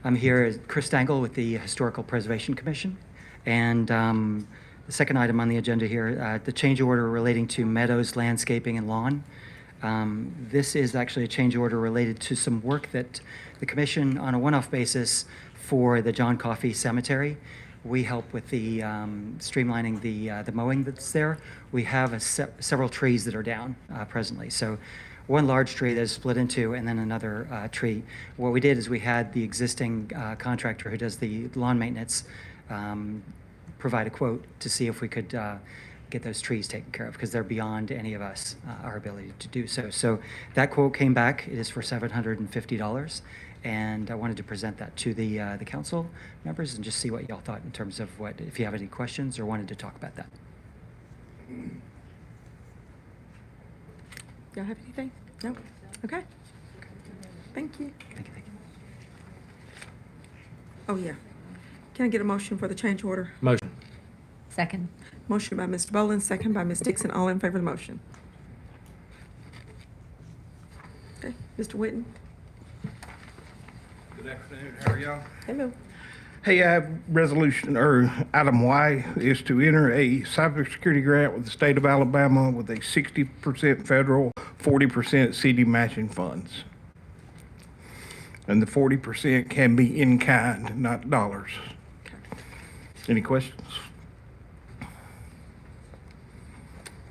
I'm here as Chris Dangle with the Historical Preservation Commission. And the second item on the agenda here, the change order relating to meadows, landscaping, and lawn. This is actually a change order related to some work that the commission, on a one-off basis for the John Coffey Cemetery. We help with the streamlining the mowing that's there. We have several trees that are down presently. So one large tree that is split into, and then another tree. What we did is we had the existing contractor who does the lawn maintenance provide a quote to see if we could get those trees taken care of, because they're beyond any of us, our ability to do so. So that quote came back. It is for $750. And I wanted to present that to the council members and just see what y'all thought in terms of what, if you have any questions or wanted to talk about that. Y'all have anything? No? Okay. Thank you. Thank you, thank you. Oh, yeah. Can I get a motion for the change order? Motion. Second. Motion by Mr. Boland, second by Ms. Dixon. All in favor of the motion? Okay, Mr. Whitten? Good afternoon, how are y'all? Hello. Hey, I have resolution, or item Y is to enter a cybersecurity grant with the state of Alabama with a 60% federal, 40% city matching funds. And the 40% can be in kind, not dollars. Any questions?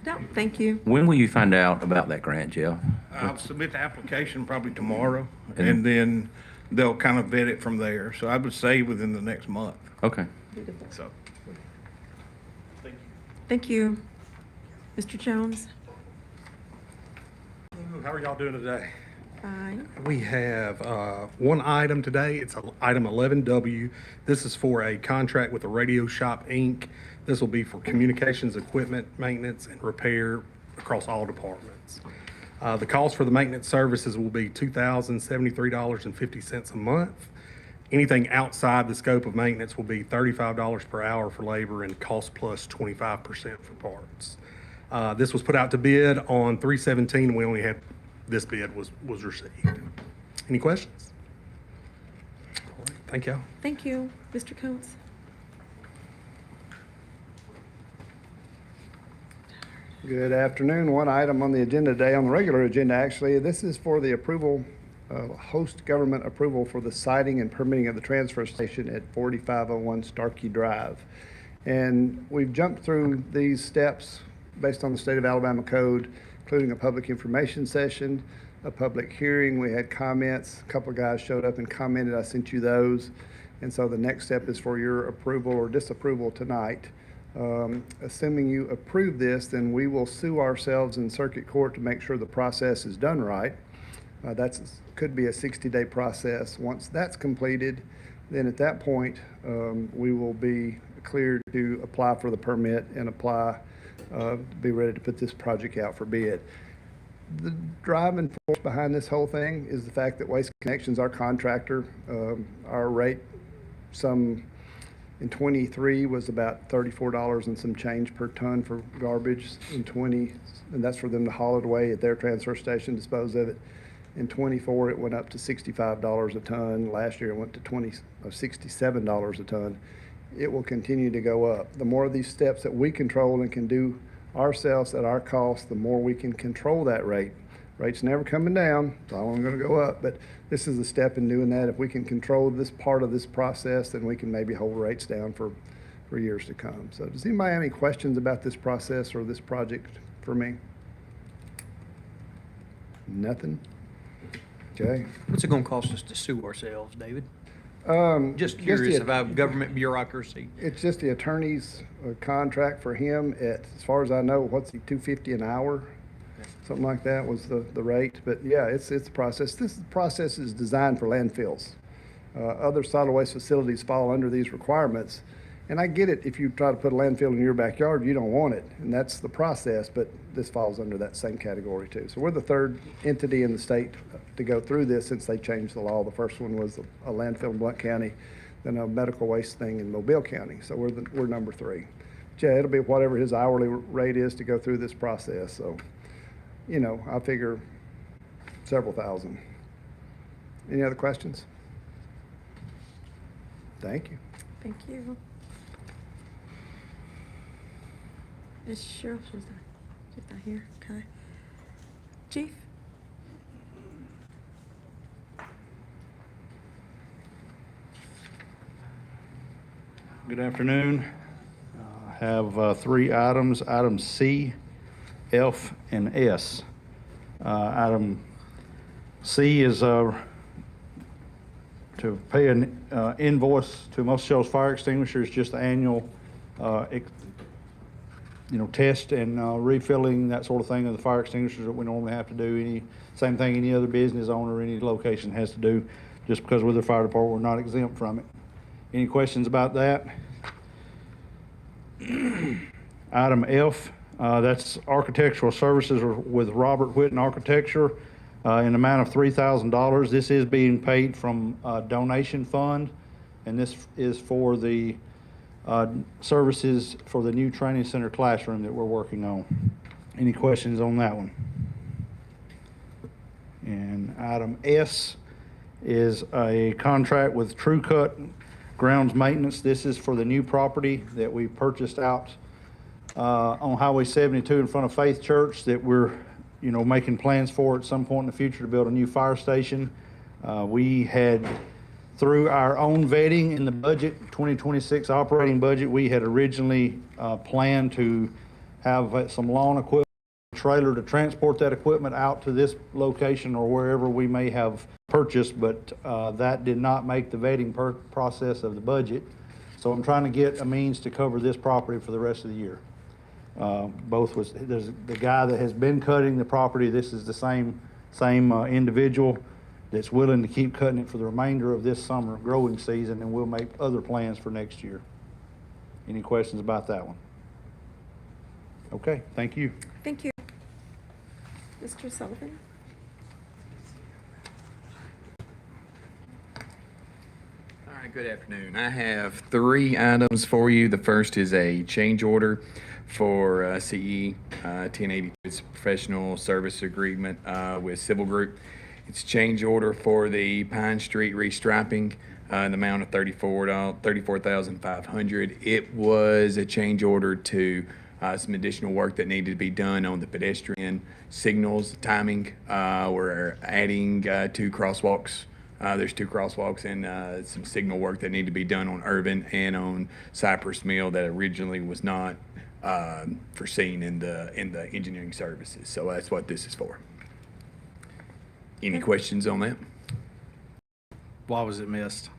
No, thank you. When will you find out about that grant, Jill? I'll submit the application probably tomorrow, and then they'll kind of vet it from there. So I would say within the next month. Okay. So, thank you. Thank you. Mr. Jones? How are y'all doing today? Fine. We have one item today. It's item 11W. This is for a contract with the Radio Shop, Inc. This will be for communications equipment maintenance and repair across all departments. The cost for the maintenance services will be $2,073.50 a month. Anything outside the scope of maintenance will be $35 per hour for labor and cost plus 25% for parts. This was put out to bid on 3/17. We only had this bid was received. Any questions? All right, thank y'all. Thank you. Mr. Coates? Good afternoon. One item on the agenda today, on the regular agenda actually, this is for the approval, host government approval for the siting and permitting of the transfer station at 4501 Starkey Drive. And we've jumped through these steps based on the state of Alabama code, including a public information session, a public hearing. We had comments. A couple of guys showed up and commented. I sent you those. And so the next step is for your approval or disapproval tonight. Assuming you approve this, then we will sue ourselves in circuit court to make sure the process is done right. Could be a 60-day process. Once that's completed, then at that point, we will be cleared to apply for the permit and be ready to put this project out for bid. The driving force behind this whole thing is the fact that Waste Connections, our contractor, our rate in 23 was about $34 and some change per ton for garbage and that's for them to haul it away at their transfer station, dispose of it. In 24, it went up to $65 a ton. Last year, it went to $67 a ton. It will continue to go up. The more of these steps that we control and can do ourselves at our cost, the more we can control that rate. Rate's never coming down, it's only going to go up, but this is a step in doing that. If we can control this part of this process, then we can maybe hold rates down for years to come. So does anybody have any questions about this process or this project for me? Nothing? Okay. What's it going to cost us to sue ourselves, David? Just Just curious about government bureaucracy. It's just the attorney's contract for him at, as far as I know, what's he, $250 an hour? Something like that was the rate. But yeah, it's a process. This process is designed for landfills. Other solid waste facilities fall under these requirements. And I get it, if you try to put a landfill in your backyard, you don't want it, and that's the process, but this falls under that same category too. So we're the third entity in the state to go through this since they changed the law. The first one was a landfill in Blount County, then a medical waste thing in Mobile County. So we're number 3. But yeah, it'll be whatever his hourly rate is to go through this process. So, you know, I figure several thousand. Any other questions? Thank you. Thank you. Is Cheryl, she's not here, okay. Chief? Good afternoon. I have three items, items C, F, and S. Item C is to pay an invoice to Most Shells Fire Extinguishers, just the annual, test and refilling, that sort of thing, of the fire extinguishers that we normally have to do. Same thing any other business owner, any location has to do. Just because we're the fire department, we're not exempt from it. Any questions about that? Item F, that's architectural services with Robert Whitten Architecture in the amount of $3,000. This is being paid from a donation fund, and this is for the services for the new training center classroom that we're working on. Any questions on that one? And item S is a contract with True Cut Grounds Maintenance. This is for the new property that we purchased out on Highway 72 in front of Faith Church that we're, making plans for at some point in the future to build a new fire station. We had, through our own vetting in the budget, 2026 operating budget, we had originally planned to have some lawn equipment, trailer to transport that equipment out to this location or wherever we may have purchased, but that did not make the vetting process of the budget. So I'm trying to get a means to cover this property for the rest of the year. There's the guy that has been cutting the property. This is the same individual that's willing to keep cutting it for the remainder of this summer growing season, and we'll make other plans for next year. Any questions about that one? Okay, thank you. Thank you. Mr. Sullivan? All right, good afternoon. I have three items for you. The first is a change order for CE 1080. It's a professional service agreement with Civil Group. It's change order for the Pine Street restriping in the amount of $34,500. It was a change order to some additional work that needed to be done on the pedestrian signals timing. We're adding two crosswalks. There's two crosswalks and some signal work that need to be done on Irvin and on Cypress Mill that originally was not foreseen in the engineering services. So that's what this is for. Any questions on that? Why was it missed?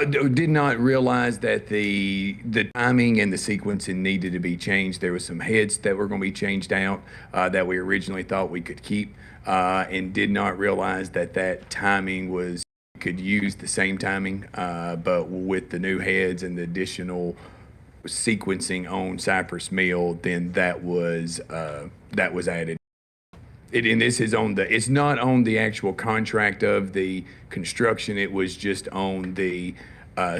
Did not realize that the timing and the sequencing needed to be changed. There was some heads that were going to be changed out that we originally thought we could keep, and did not realize that timing was, could use the same timing, but with the new heads and the additional sequencing on Cypress Mill, then that was added. And this is it's not on the actual contract of the construction, it was just on the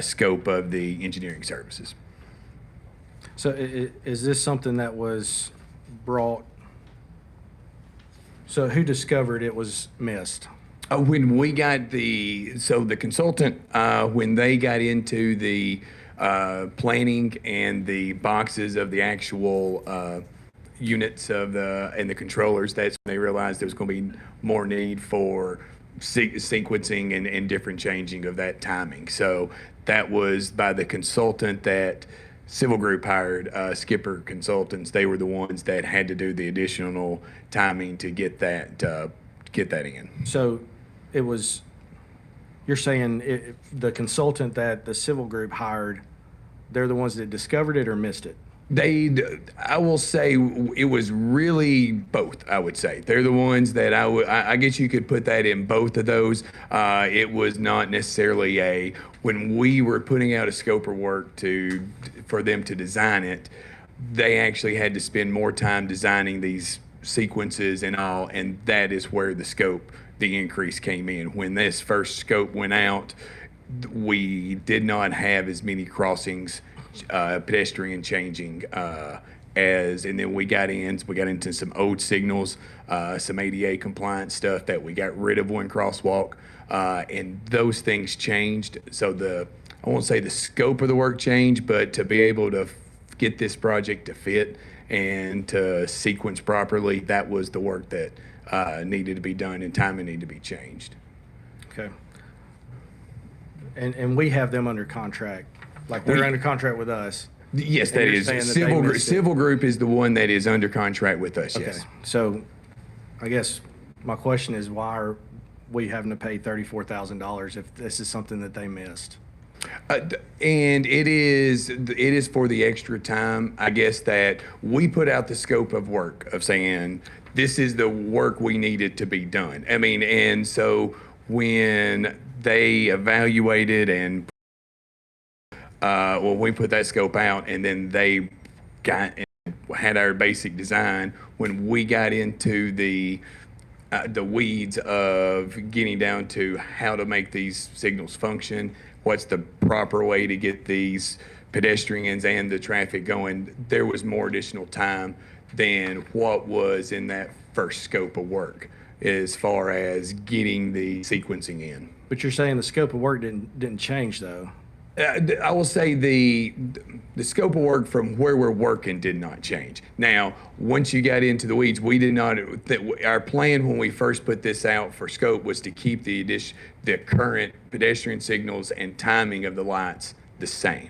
scope of the engineering services. So is this something that was brought, so who discovered it was missed? When we got the consultant, when they got into the planning and the boxes of the actual units of the controllers, that's when they realized there was going to be more need for sequencing and different changing of that timing. So that was by the consultant that Civil Group hired, Skipper Consultants. They were the ones that had to do the additional timing to get that in. So it was, you're saying the consultant that the Civil Group hired, they're the ones that discovered it or missed it? I will say it was really both, I would say. They're the ones that I guess you could put that in both of those. It was not necessarily when we were putting out a scope of work for them to design it, they actually had to spend more time designing these sequences and all, and that is where the increase came in. When this first scope went out, we did not have as many crossings, pedestrian changing and then we got into some old signals, some ADA compliant stuff that we got rid of one crosswalk, and those things changed. So I won't say the scope of the work changed, but to be able to get this project to fit and to sequence properly, that was the work that needed to be done, and timing needed to be changed. Okay. And we have them under contract, like they're under contract with us. Yes, And that you're is. saying that they missed it. Civil Group is the one that is under contract with us, Okay, yes. so I guess my question is, why are we having to pay $34,000 if this is something that they missed? And it is for the extra time, I guess, that we put out the scope of work of saying, this is the work we needed to be done. I mean, and so when they evaluated and, well, we put that scope out and then they had our basic design, when we got into the weeds of getting down to how to make these signals function, what's the proper way to get these pedestrians and the traffic going, there was more additional time than what was in that first scope of work as far as getting the sequencing in. But you're saying the scope of work didn't change, though. I will say the scope of work from where we're working did not change. Now, once you got into the weeds, we did not. Our plan when we first put this out for scope was to keep the current pedestrian signals and timing of the lights the same.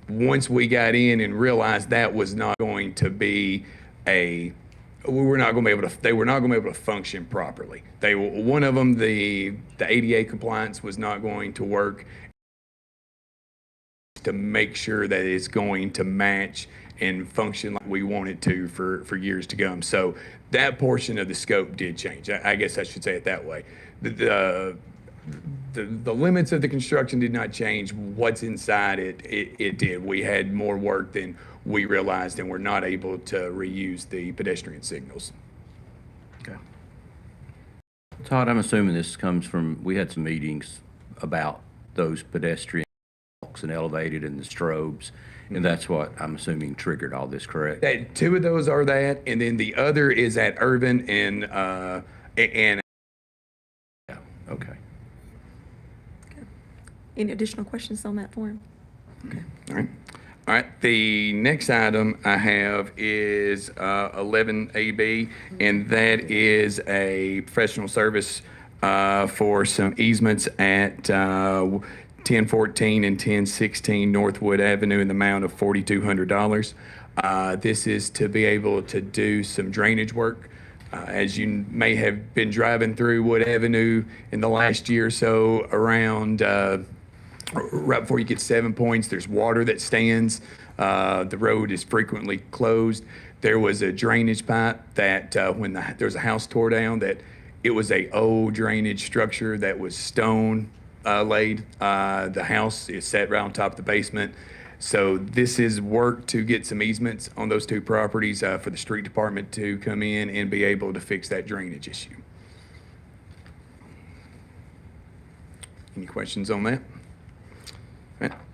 Once we got in and realized that was not going to be they were not going to be able to function properly. One of them, the ADA compliance was not going to work, to make sure that it's going to match and function like we want it to for years to come. So that portion of the scope did change. I guess I should say it that way. The limits of the construction did not change. What's inside it did. We had more work than we realized, and we're not able to reuse the pedestrian signals. Okay. Todd, I'm assuming this comes from, we had some meetings about those pedestrian walks and elevated and the strobes, and that's what I'm assuming triggered all this, correct? Two of those are that, and then the other is at Irvin and Yeah, okay. Any additional questions on that form? All right. All right, the next item I have is 11AB, and that is a professional service for some easements at 1014 and 1016 Northwood Avenue in the amount of $4,200. This is to be able to do some drainage work. As you may have been driving through Wood Avenue in the last year or so, around right before you get 7 Points, there's water that stands. The road is frequently closed. There was a drainage pipe that when there was a house tore down, that it was a old drainage structure that was stone laid. The house is set right on top of the basement. So this is work to get some easements on those two properties for the street department to come in and be able to fix that drainage issue. Any questions on that?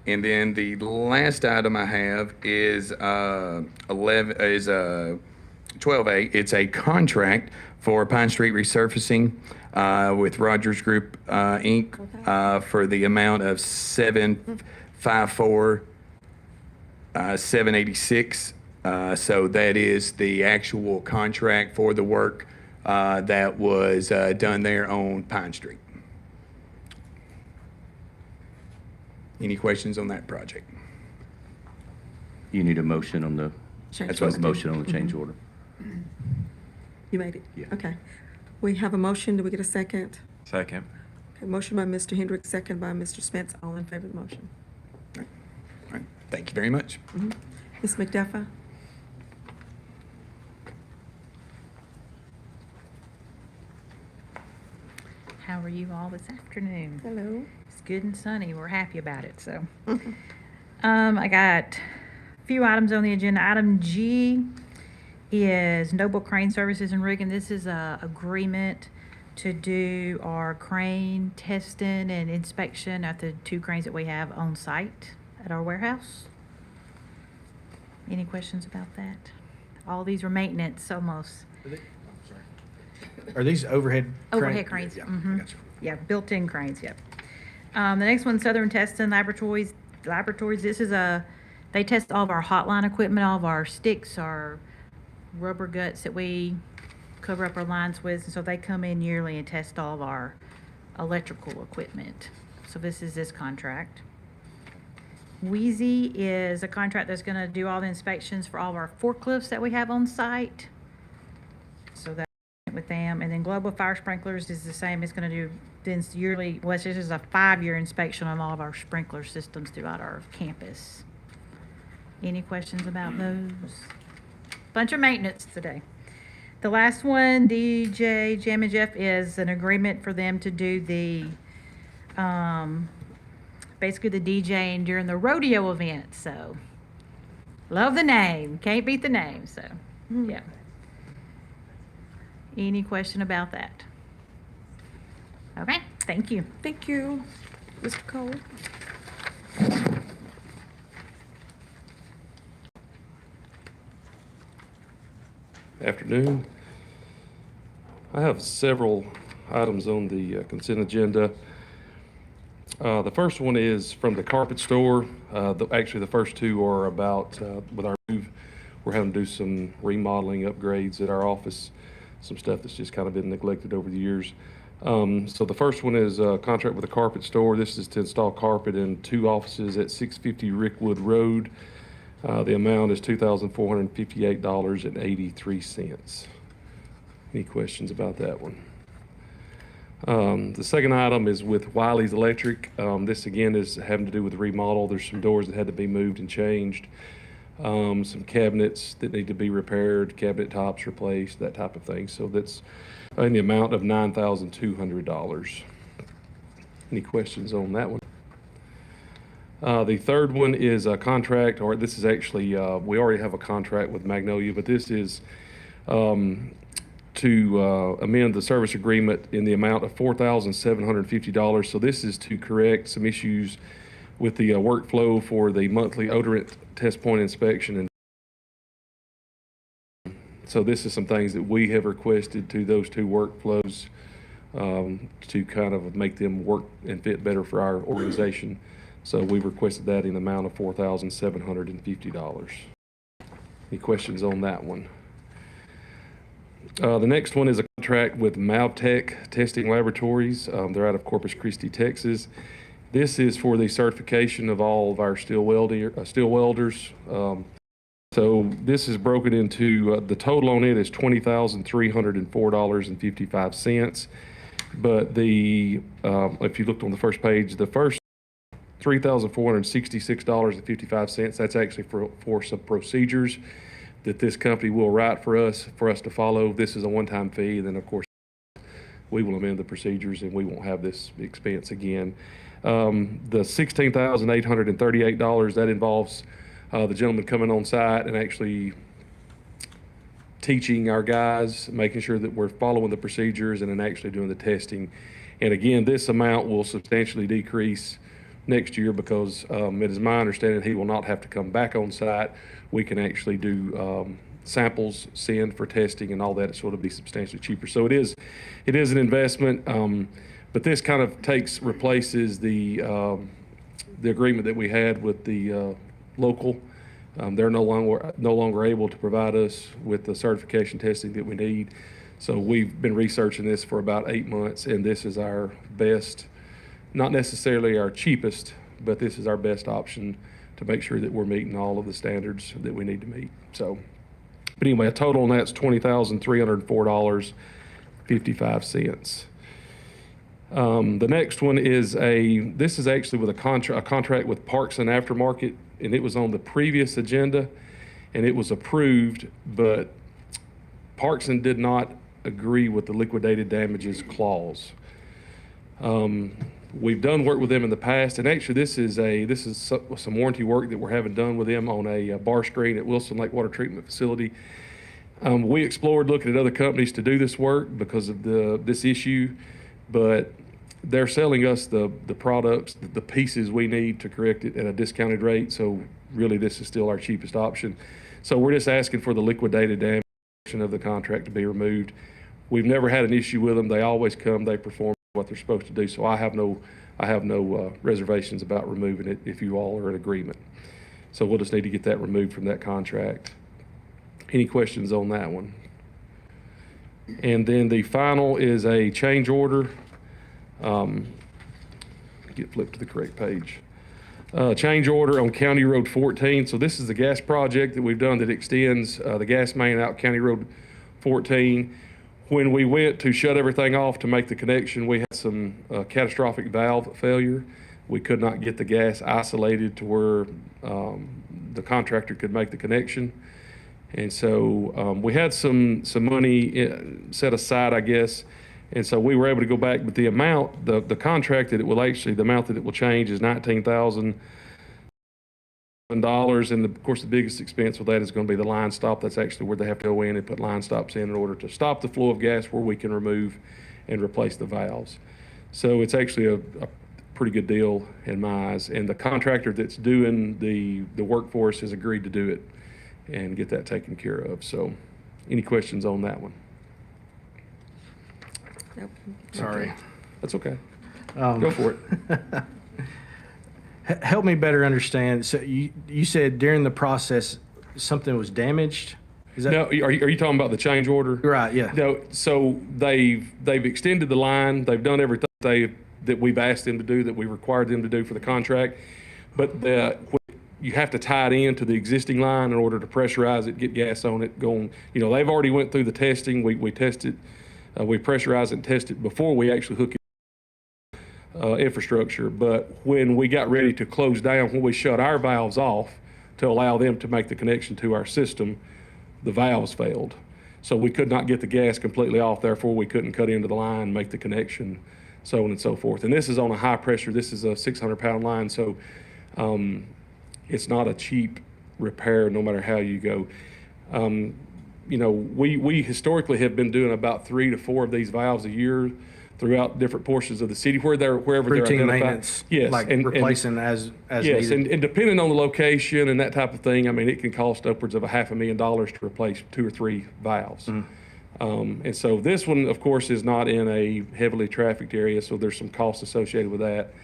And then the last item I have is 12A. It's a contract for Pine Street resurfacing with Rogers Group Inc. For the amount of $754,786. So that is the actual contract for the work that was done there on Pine Street. Any questions on that project? You need a motion on the, Change that's what the order. motion on the change order. You made it? Yeah. Okay. We have a motion. Do we get a second? Second. Okay, motion by Mr. Hendricks, second by Mr. Spence. All in favor of the motion? All right, thank you very much. Ms. McDuffer? How are you all this afternoon? Hello. It's good and sunny. We're happy about it, so. I got a few items on the agenda. Item G is Noble Crane Services and Rigging. This is a agreement to do our crane testing and inspection at the two cranes that we have on site at our warehouse. Any questions about that? All these are maintenance almost. Are these overhead cranes? Overhead cranes. Yeah, I Mhm. got you. Yeah, built-in cranes, yep. The next one, Southern Testing Laboratories. This is they test all of our hotline equipment, all of our sticks, our rubber guts that we cover up our lines with. And so they come in yearly and test all of our electrical equipment. So this is this contract. Wheezy is a contract that's going to do all the inspections for all of our forklifts that we have on site. So that with them. And then Global Fire Sprinklers is the same. It's going to do this yearly, well, this is a 5-year inspection on all of our sprinkler systems throughout our campus. Any questions about those? Bunch of maintenance today. The last one, DJ Jam and Jeff, is an agreement for them to do the, basically the DJing during the rodeo event. So, love the name. Can't beat the name. So, yeah. Any question about that? Okay, thank you. Thank you, Mr. Cole. Afternoon. I have several items on the consent agenda. The first one is from the carpet store. Actually, the first two are about, with our move, we're having to do some remodeling upgrades at our office, some stuff that's just kind of been neglected over the years. So the first one is a contract with the carpet store. This is to install carpet in 2 offices at 650 Rickwood Road. The amount is $2,458.83. Any questions about that one? The second item is with Wiley's Electric. This again is having to do with remodel. There's some doors that had to be moved and changed. Some cabinets that need to be repaired, cabinet tops replaced, that type of thing. So that's in the amount of $9,200. Any questions on that one? The third one is a contract, or this is actually, we already have a contract with Magnolia, but this is to amend the service agreement in the amount of $4,750. So this is to correct some issues with the workflow for the monthly odorant test point inspection. And so this is some things that we have requested to those 2 workflows to kind of make them work and fit better for our organization. So we requested that in the amount of $4,750. Any questions on that one? The next one is a contract with Mavtech Testing Laboratories. They're out of Corpus Christi, Texas. This is for the certification of all of our steel welders. So this is broken into, the total on it is $20,304.55. But if you looked on the first page, the first $3,466.55, that's actually for some procedures that this company will write for us to follow. This is a one-time fee, and then of course we will amend the procedures and we won't have this expense again. The $16,838, that involves the gentleman coming on site and actually teaching our guys, making sure that we're following the procedures and then actually doing the testing. And again, this amount will substantially decrease next year because it is my understanding he will not have to come back on site. We can actually do samples, send for testing and all that. It's sort of be substantially cheaper. So it is an investment, but this kind of replaces the agreement that we had with the local. They're no longer able to provide us with the certification testing that we need. So we've been researching this for about 8 months, and this is our best, not necessarily our cheapest, but this is our best option to make sure that we're meeting all of the standards that we need to meet. So, but anyway, a total on that's $20,304.55. The next one is this is actually with a contract with Parks and Aftermarket, and it was on the previous agenda, and it was approved, but Parks and did not agree with the liquidated damages clause. We've done work with them in the past, and actually this is some warranty work that we're having done with them on a bar screen at Wilson Lake Water Treatment Facility. We explored looking at other companies to do this work because of this issue, but they're selling us the products, the pieces we need to correct it at a discounted rate. So really, this is still our cheapest option. So we're just asking for the liquidated damage of the contract to be removed. We've never had an issue with them. They always come, they perform what they're supposed to do. So I have no I have no reservations about removing it if you all are in agreement. So we'll just need to get that removed from that contract. Any questions on that one? And then the final is a change order. Get flipped to the correct page. Change order on County Road 14. So this is the gas project that we've done that extends the gas main out County Road 14. When we went to shut everything off to make the connection, we had some catastrophic valve failure. We could not get the gas isolated to where the contractor could make the connection. And so we had some money set aside, I guess. And so we were able to go back, but the amount, the contract that it will actually, the amount that it will change is $19,000. And of course, the biggest expense with that is going to be the line stop. That's actually where they have to go in and put line stops in order to stop the flow of gas where we can remove and replace the valves. So it's actually a pretty good deal in my eyes. And the contractor that's doing the workforce has agreed to do it and get that taken care of. So any questions on that one? Nope. Sorry. That's okay. Go for it. Help me better understand. So you said during the process, something was damaged? Is that? No, are you talking about the change order? Right, yeah. No, so they've extended the line. They've done everything that we've asked them to do, that we required them to do for the contract. But you have to tie it into the existing line in order to pressurize it, get gas on it, going. You know, they've already went through the testing. We tested, we pressurize it and test it before we actually hook it. Infrastructure, but when we got ready to close down, when we shut our valves off to allow them to make the connection to our system, the valves failed. So we could not get the gas completely off, therefore we couldn't cut into the line, make the connection, so on and so forth. And this is on a high pressure, this is a 600-pound line, so it's not a cheap repair no matter how you go. You know, we historically have been doing about 3 to 4 of these valves a year throughout different portions of the city wherever Routine they're identified. maintenance, Yes, like replacing as yes, needed. and depending on the location and that type of thing, I mean, it can cost upwards of $500,000 to replace 2 or 3 valves. And so this one, of course, is not in a heavily trafficked area, so there's some costs associated with that.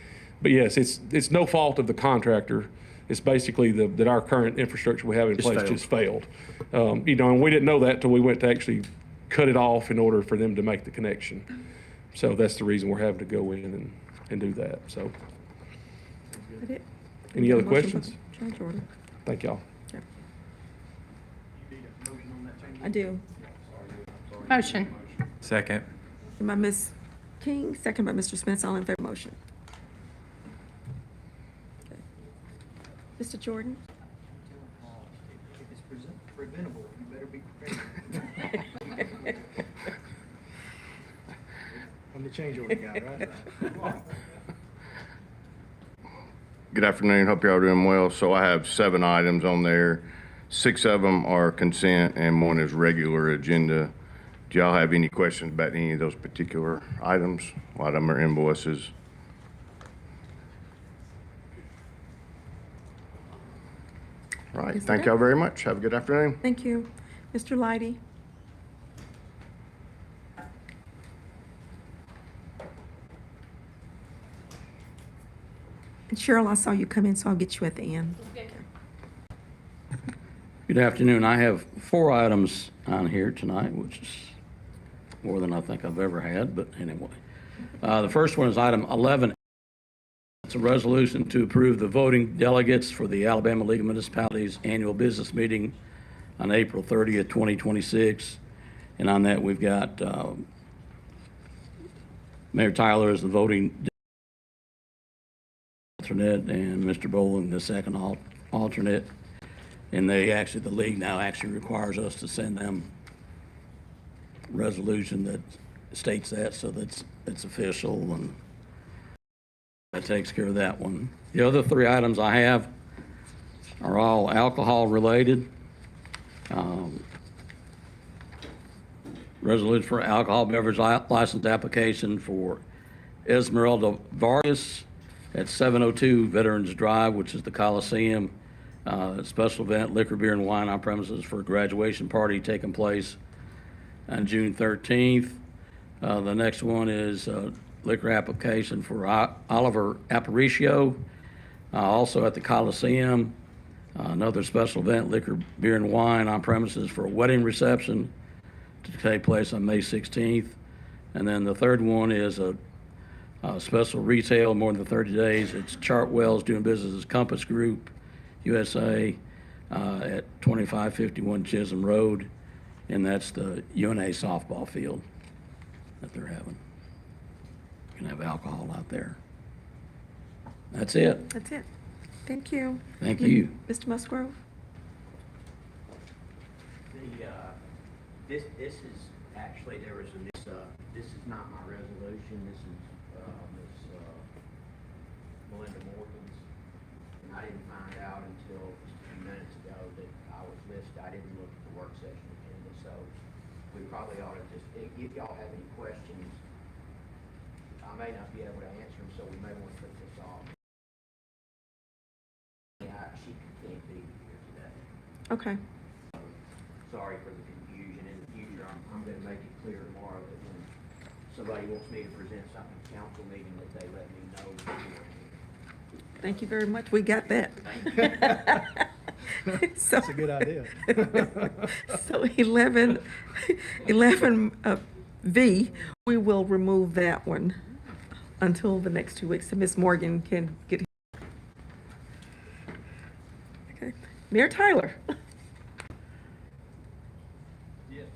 But yes, it's no fault of the contractor. It's basically that our current infrastructure we have in place just failed. You know, and we didn't know that till we went to actually cut it off in order for them to make the connection. So that's the reason we're having to go in and do that. So, That it? any other Motion for questions? Change order. Thank y'all. Yep. I do. Motion. Second. Motion by Ms. King, second by Mr. Spence, all in favor of the motion. Okay. Mr. Jordan? If it's preventable, you better be prepared. I'm the change order guy, right? Good afternoon. Hope you're all doing well. So I have 7 items on there. 6 of them are consent and 1 is regular agenda. Do y'all have any questions about any of those particular items? A lot of them are invoices. All right. Thank y'all very much. Have a good afternoon. Thank you. Mr. Leidy? And Cheryl, I saw you come in, so I'll get you at the end. Good afternoon. I have 4 items on here tonight, which is more than I think I've ever had, but anyway. The first one is item 11. It's a resolution to approve the voting delegates for the Alabama League of Municipalities annual business meeting on April 30th, 2026. And on that, we've got Mayor Tyler as the voting alternate and Mr. Bowling the second alternate. And the league now actually requires us to send them resolution that states that, so that's it's official, and that takes care of that one. The other 3 items I have are all alcohol related. Resolution for alcohol beverage license application for Esmeralda Vargas at 702 Veterans Drive, which is the Coliseum. Special event, liquor, beer, and wine on premises for a graduation party taking place on June 13th. The next one is liquor application for Oliver Aparicio. Also at the Coliseum, another special event, liquor, beer, and wine on premises for a wedding reception to take place on May 16th. And then the third one is a special retail, more than 30 days. It's Chartwell's doing business as Compass Group USA at 2551 Chisholm Road, and that's the UNA softball field that they're having. You can have alcohol out there. That's it. That's it. Thank you. Thank you. Mr. Musgrove? This is, actually, there was this is not my resolution, this is, Ms. Melinda Morgan's. And I didn't find out until just a few minutes ago that I was listed, I didn't look at the work session agenda, so we probably ought to just, if y'all have any questions, I may not be able to answer them, so we may want to put this off. Yeah, she can't be here today. Okay. Sorry for the confusion. In the future, I'm going to make it clear tomorrow that when somebody wants me to present something at the council meeting, that they let me know. Thank you very much. We got that. So, That's a good idea. So 11, V, we will remove that one until the next 2 weeks, so Ms. Morgan can get. Okay. Mayor Tyler? Yes.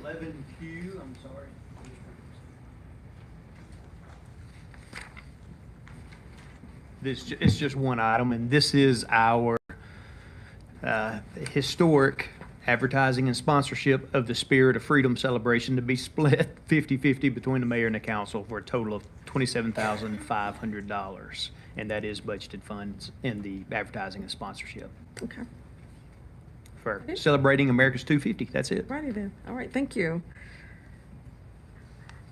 11Q, I'm sorry. It's just one item, and this is our historic advertising and sponsorship of the Spirit of Freedom celebration to be split 50-50 between the mayor and the council for a total of $27,500. And that is budgeted funds in the advertising and sponsorship Okay. for celebrating America's 250. That's it. Righty then. All right, thank you.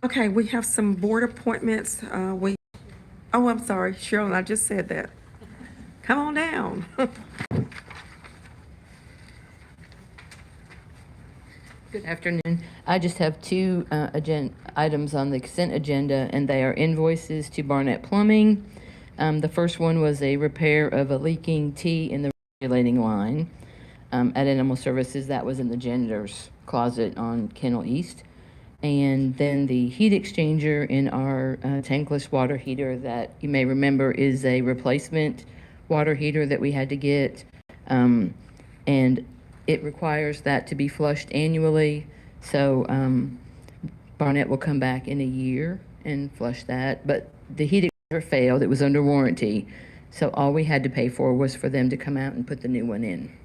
Okay, we have some board appointments. Oh, I'm sorry, Cheryl, I just said that. Come on down. Good afternoon. I just have two items on the consent agenda, and they are invoices to Barnett Plumbing. The first one was a repair of a leaking T in the regulating line at Animal Services. That was in the janitor's closet on Kennel East. And then the heat exchanger in our tankless water heater that you may remember is a replacement water heater that we had to get. And it requires that to be flushed annually. So Barnett will come back in a year and flush that. But the heat exchanger failed. It was under warranty. So all we had to pay for was for them to come out and put the new one in.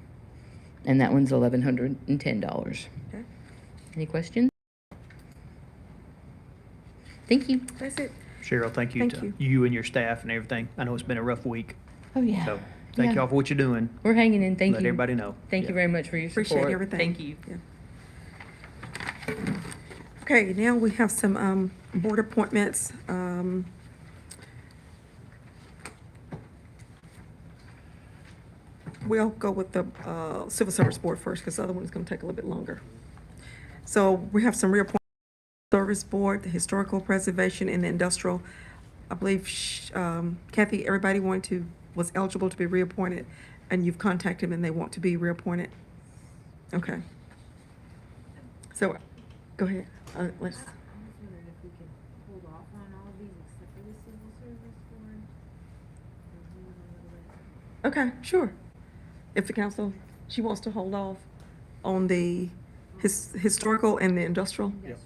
And that one's $1,110. Okay. Any questions? Thank you. That's it. Cheryl, thank you Thank to you. you and your staff and everything. I know it's been a rough week. Oh, yeah. So thank Yeah. y'all for what you're doing. We're hanging in. Thank Let you. everybody know. Thank Yeah. you very much for your support. Appreciate everything. Thank you. Yeah. Okay, now we have some board appointments. We'll go with the Civil Service Board first, because the other one is going to take a little bit longer. So we have some reappointments. Service Board, the Historical Preservation, and the Industrial. I believe, Kathy, everybody was eligible to be reappointed, and you've contacted them and they want to be reappointed? Okay. So, go ahead. Let's. Okay, sure. If the council, she wants to hold off on the historical and the industrial? Yep.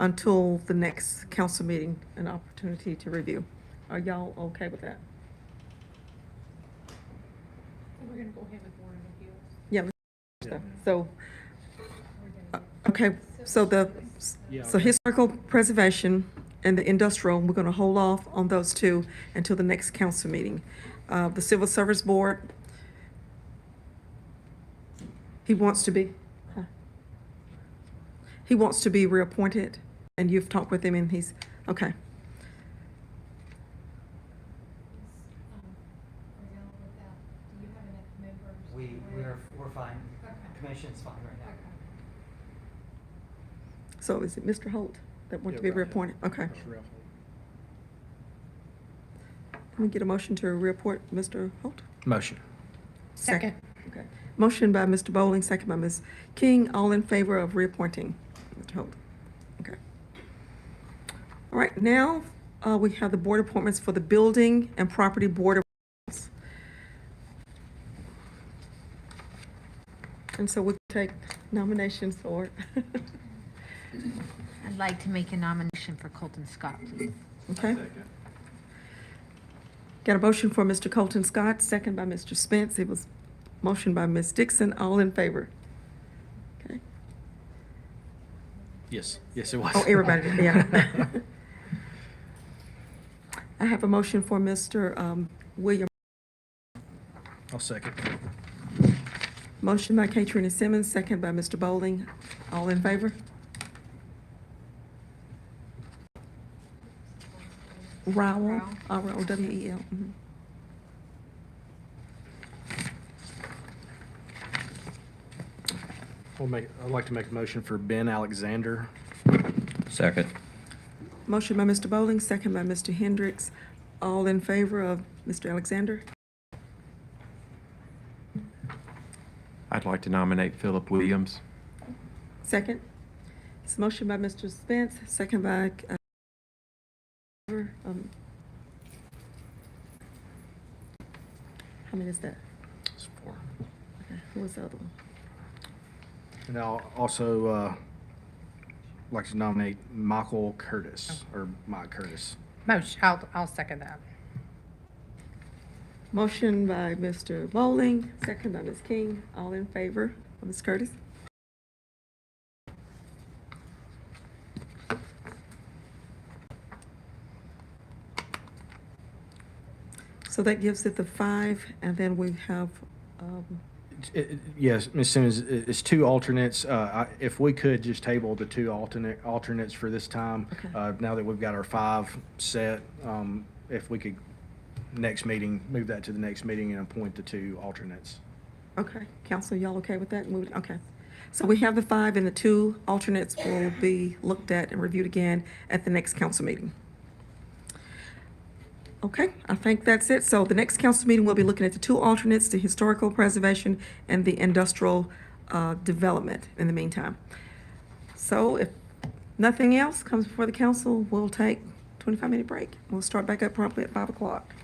Until the next council meeting, an opportunity to review. Are y'all okay with that? We're gonna go ahead with Board of Appeals. Yeah. So, okay, so historical preservation and the industrial, we're gonna hold off on those two until the next council meeting. The Civil Service Board, he wants to be reappointed, and you've talked with him and he's, okay. We're fine. Commission's fine right now. So is it Mr. Holt that wants to be reappointed? Okay. Can we get a motion to reappoint Mr. Holt? Motion. Second. Okay. Motion by Mr. Bowling, second by Ms. King. All in favor of reappointing Mr. Holt? Okay. All right, now we have the board appointments for the Building and Property Board of Appeals. And so we'll take nominations for, I'd like to make a nomination for Colton Scott, please. okay? Got a motion for Mr. Colton Scott, second by Mr. Spence. It was motion by Ms. Dixon. All in favor? Okay. Yes, yes, it was. Oh, everybody, yeah. I have a motion for Mr. William. I'll second. Motion by Katrina Simmons, second by Mr. Bowling. All in favor? Rowell, R-O-W-E-L. Mhm. I'd like to make a motion for Ben Alexander. Second. Motion by Mr. Bowling, second by Mr. Hendricks. All in favor of Mr. Alexander? I'd like to nominate Philip Williams. Second. It's motion by Mr. Spence, second by, how many is that? It's 4. Okay, who was the other one? And I'll also like to nominate Michael Curtis, or Mike Curtis. Motion, I'll second that. Motion by Mr. Bowling, second by Ms. King. All in favor of Ms. Curtis? So that gives it the 5, and then we have, Yes, Ms. Simmons, it's 2 alternates. If we could just table the 2 alternates for this time, Okay. now that we've got our 5 set, if we could, next meeting, move that to the next meeting and appoint the 2 alternates. okay, council, y'all okay with that? Okay. So we have the 5, and the 2 alternates will be looked at and reviewed again at the next council meeting. Okay, I think that's it. So the next council meeting, we'll be looking at the 2 alternates, the historical preservation and the industrial development in the meantime. So if nothing else comes before the council, we'll take 25-minute break. We'll start back up promptly at 5 o'clock.